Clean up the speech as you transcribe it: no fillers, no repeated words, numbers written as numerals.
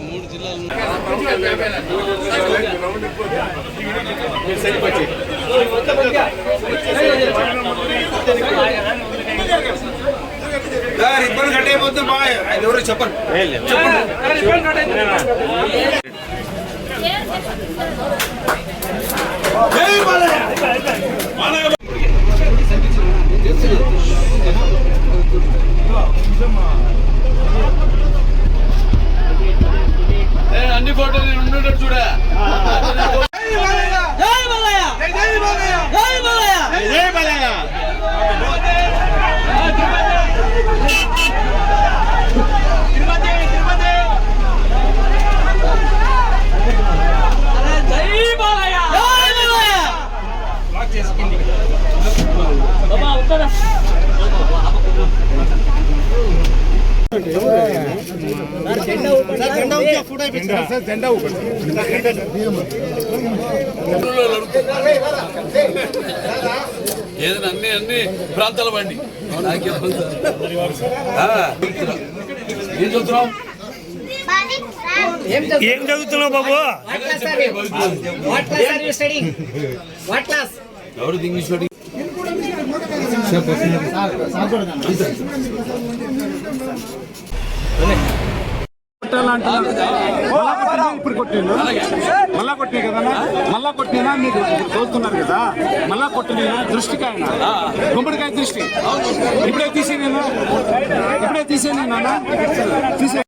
మూడు జిల్లాలు ఇబ్బంది కట్టేయబోతే బాగా ఎవరు చెప్పండి. అన్ని ఫోటోలు ఉండేటట్టు చూడ. ఏదైనా అన్ని ప్రాంతాల బండి ఏం చదువుతున్నావు? ఏం చదువుతున్నావు బాబు? ఎవరు ఇంగ్లీష్ ఇప్పుడు కొట్టిండు మళ్ళా కొట్టిన కదా మళ్ళా కొట్టినా మీకు చూస్తున్నారు కదా మళ్ళా కొట్టిన దృష్టికి ఆయన గుమ్మడికాయ దృష్టి ఇప్పుడే తీసే నాన్న తీసే